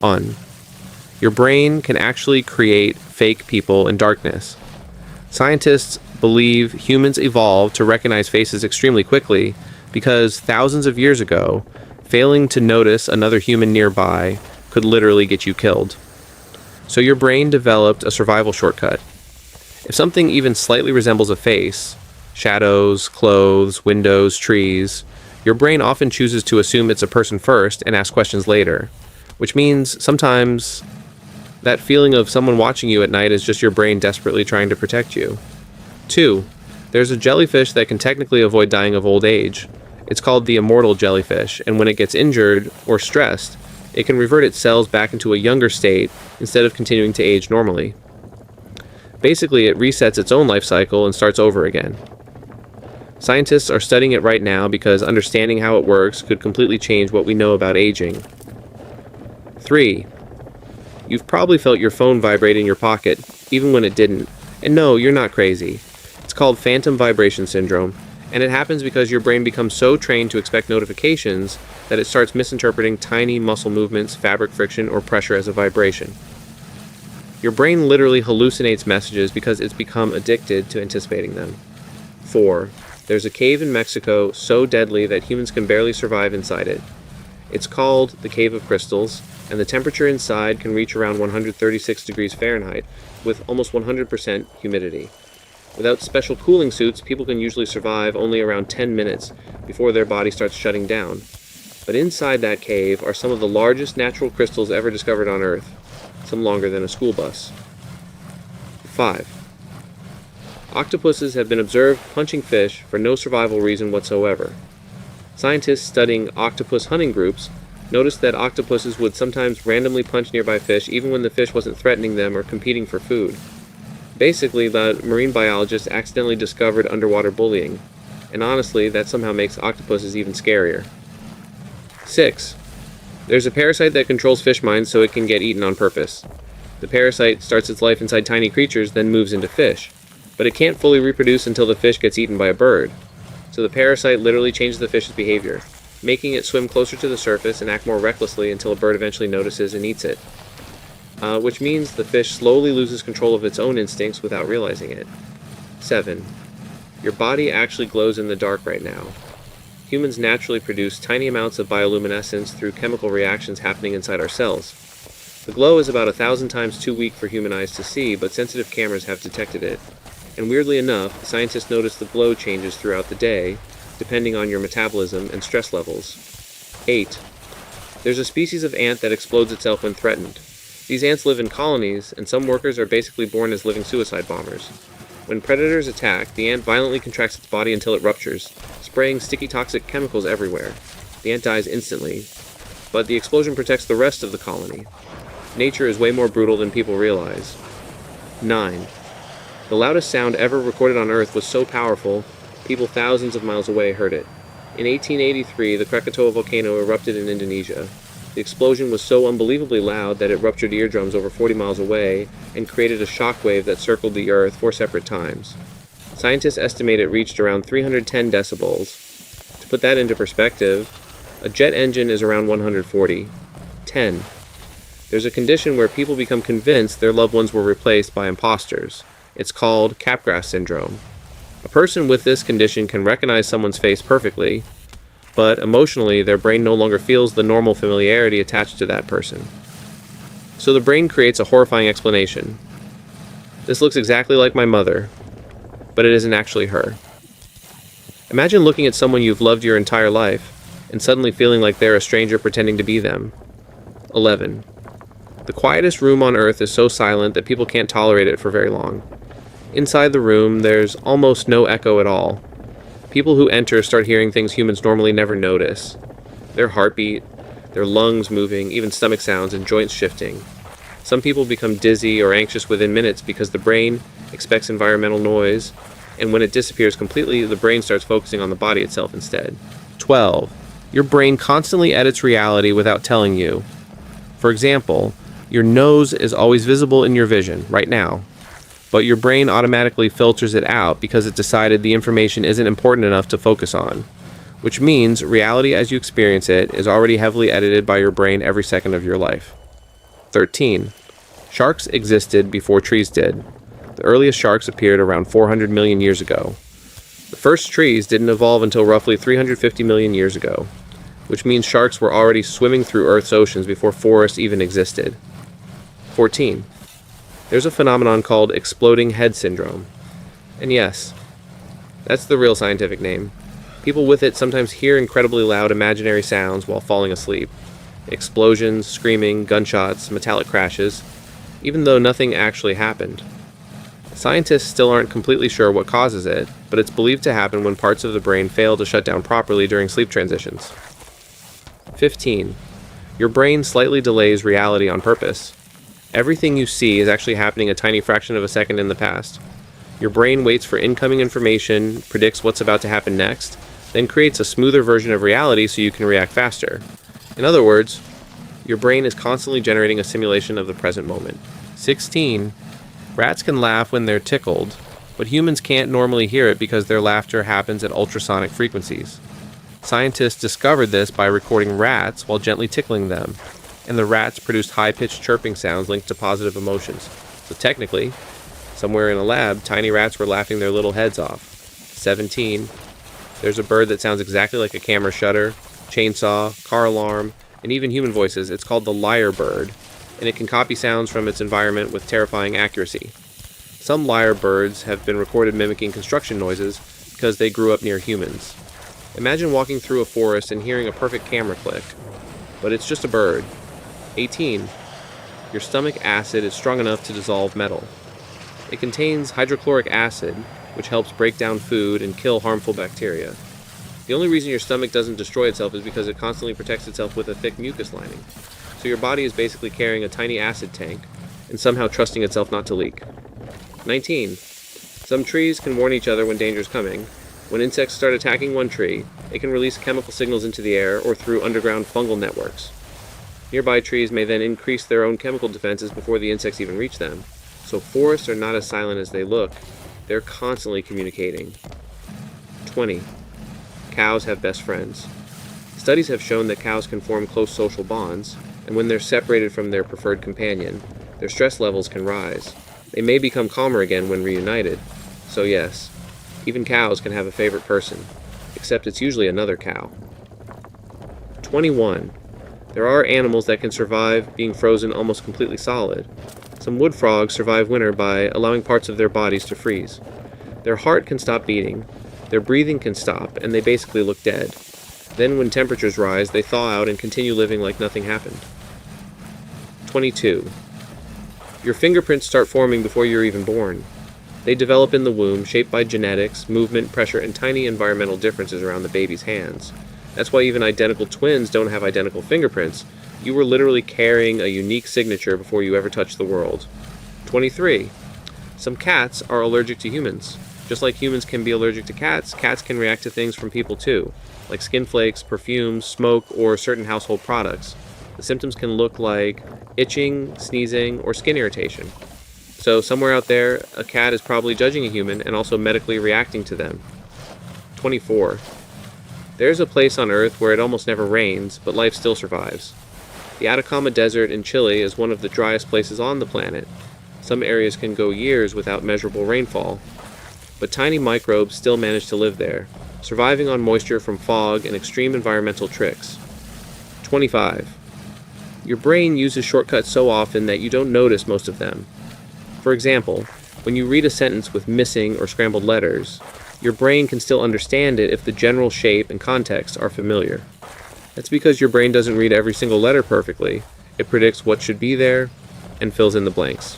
1. Your brain can actually create fake people in darkness. Scientists believe humans evolved to recognize faces extremely quickly because thousands of years ago, failing to notice another human nearby could literally get you killed. So your brain developed a survival shortcut. If something even slightly resembles a face, shadows, clothes, windows, trees, your brain often chooses to assume it's a person first and ask questions later, which means sometimes that feeling of someone watching you at night is just your brain desperately trying to protect you. 2. There's a jellyfish that can technically avoid dying of old age. It's called the immortal jellyfish, and when it gets injured or stressed, it can revert its cells back into a younger state instead of continuing to age normally. Basically, it resets its own life cycle and starts over again. Scientists are studying it right now because understanding how it works could completely change what we know about aging. 3. You've probably felt your phone vibrate in your pocket, even when it didn't. And no, you're not crazy. It's called phantom vibration syndrome, and it happens because your brain becomes so trained to expect notifications that it starts misinterpreting tiny muscle movements, fabric friction, or pressure as a vibration. Your brain literally hallucinates messages because it's become addicted to anticipating them. 4. There's a cave in Mexico so deadly that humans can barely survive inside it. It's called the Cave of Crystals, and the temperature inside can reach around 136 degrees Fahrenheit with almost 100% humidity. Without special cooling suits, people can usually survive only around 10 minutes before their body starts shutting down. But inside that cave are some of the largest natural crystals ever discovered on Earth, some longer than a school bus. 5. Octopuses have been observed punching fish for no survival reason whatsoever. Scientists studying octopus hunting groups noticed that octopuses would sometimes randomly punch nearby fish even when the fish wasn't threatening them or competing for food. Basically, the marine biologists accidentally discovered underwater bullying, and honestly, that somehow makes octopuses even scarier. 6. There's a parasite that controls fish minds so it can get eaten on purpose. The parasite starts its life inside tiny creatures, then moves into fish, but it can't fully reproduce until the fish gets eaten by a bird. So the parasite literally changes the fish's behavior, making it swim closer to the surface and act more recklessly until a bird eventually notices and eats it. Which means the fish slowly loses control of its own instincts without realizing it. 7. Your body actually glows in the dark right now. Humans naturally produce tiny amounts of bioluminescence through chemical reactions happening inside our cells. The glow is about 1,000 times too weak for human eyes to see, but sensitive cameras have detected it. And weirdly enough, scientists notice the glow changes throughout the day, depending on your metabolism and stress levels. 8. There's a species of ant that explodes itself when threatened. These ants live in colonies, and some workers are basically born as living suicide bombers. When predators attack, the ant violently contracts its body until it ruptures, spraying sticky toxic chemicals everywhere. The ant dies instantly, but the explosion protects the rest of the colony. Nature is way more brutal than people realize. 9. The loudest sound ever recorded on Earth was so powerful, people thousands of miles away heard it. In 1883, the Krakatoa volcano erupted in Indonesia. The explosion was so unbelievably loud that it ruptured eardrums over 40 miles away and created a shockwave that circled the Earth 4 separate times. Scientists estimate it reached around 310 decibels. To put that into perspective, a jet engine is around 140. 10. There's a condition where people become convinced their loved ones were replaced by imposters. It's called Capgras syndrome. A person with this condition can recognize someone's face perfectly, but emotionally their brain no longer feels the normal familiarity attached to that person. So the brain creates a horrifying explanation. This looks exactly like my mother, but it isn't actually her. Imagine looking at someone you've loved your entire life and suddenly feeling like they're a stranger pretending to be them. 11. The quietest room on Earth is so silent that people can't tolerate it for very long. Inside the room, there's almost no echo at all. People who enter start hearing things humans normally never notice. Their heartbeat, their lungs moving, even stomach sounds and joints shifting. Some people become dizzy or anxious within minutes because the brain expects environmental noise, and when it disappears completely, the brain starts focusing on the body itself instead. 12. Your brain constantly edits reality without telling you. For example, your nose is always visible in your vision, right now, but your brain automatically filters it out because it decided the information isn't important enough to focus on, which means reality as you experience it is already heavily edited by your brain every second of your life. 13. Sharks existed before trees did. The earliest sharks appeared around 400 million years ago. The first trees didn't evolve until roughly 350 million years ago, which means sharks were already swimming through Earth's oceans before forests even existed. 14. There's a phenomenon called exploding head syndrome. And yes, that's the real scientific name. People with it sometimes hear incredibly loud imaginary sounds while falling asleep. Explosions, screaming, gunshots, metallic crashes, even though nothing actually happened. Scientists still aren't completely sure what causes it, but it's believed to happen when parts of the brain fail to shut down properly during sleep transitions. 15. Your brain slightly delays reality on purpose. Everything you see is actually happening a tiny fraction of a second in the past. Your brain waits for incoming information, predicts what's about to happen next, then creates a smoother version of reality so you can react faster. In other words, your brain is constantly generating a simulation of the present moment. 16. Rats can laugh when they're tickled, but humans can't normally hear it because their laughter happens at ultrasonic frequencies. Scientists discovered this by recording rats while gently tickling them, and the rats produced high-pitched chirping sounds linked to positive emotions. So technically, somewhere in a lab, tiny rats were laughing their little heads off. 17. There's a bird that sounds exactly like a camera shutter, chainsaw, car alarm, and even human voices. It's called the lyre bird, and it can copy sounds from its environment with terrifying accuracy. Some lyre birds have been recorded mimicking construction noises because they grew up near humans. Imagine walking through a forest and hearing a perfect camera click, but it's just a bird. 18. Your stomach acid is strong enough to dissolve metal. It contains hydrochloric acid, which helps break down food and kill harmful bacteria. The only reason your stomach doesn't destroy itself is because it constantly protects itself with a thick mucus lining. So your body is basically carrying a tiny acid tank and somehow trusting itself not to leak. 19. Some trees can warn each other when danger is coming. When insects start attacking one tree, they can release chemical signals into the air or through underground fungal networks. Nearby trees may then increase their own chemical defenses before the insects even reach them. So forests are not as silent as they look. They're constantly communicating. 20. Cows have best friends. Studies have shown that cows can form close social bonds, and when they're separated from their preferred companion, their stress levels can rise. They may become calmer again when reunited. So yes, even cows can have a favorite person, except it's usually another cow. 21. There are animals that can survive being frozen almost completely solid. Some wood frogs survive winter by allowing parts of their bodies to freeze. Their heart can stop beating, their breathing can stop, and they basically look dead. Then when temperatures rise, they thaw out and continue living like nothing happened. 22. Your fingerprints start forming before you're even born. They develop in the womb, shaped by genetics, movement, pressure, and tiny environmental differences around the baby's hands. That's why even identical twins don't have identical fingerprints. You were literally carrying a unique signature before you ever touched the world. 23. Some cats are allergic to humans. Just like humans can be allergic to cats, cats can react to things from people too, like skin flakes, perfumes, smoke, or certain household products. The symptoms can look like itching, sneezing, or skin irritation. So somewhere out there, a cat is probably judging a human and also medically reacting to them. 24. There's a place on Earth where it almost never rains, but life still survives. The Atacama Desert in Chile is one of the driest places on the planet. Some areas can go years without measurable rainfall, but tiny microbes still manage to live there, surviving on moisture from fog and extreme environmental tricks. 25. Your brain uses shortcuts so often that you don't notice most of them. For example, when you read a sentence with missing or scrambled letters, your brain can still understand it if the general shape and context are familiar. That's because your brain doesn't read every single letter perfectly. It predicts what should be there and fills in the blanks.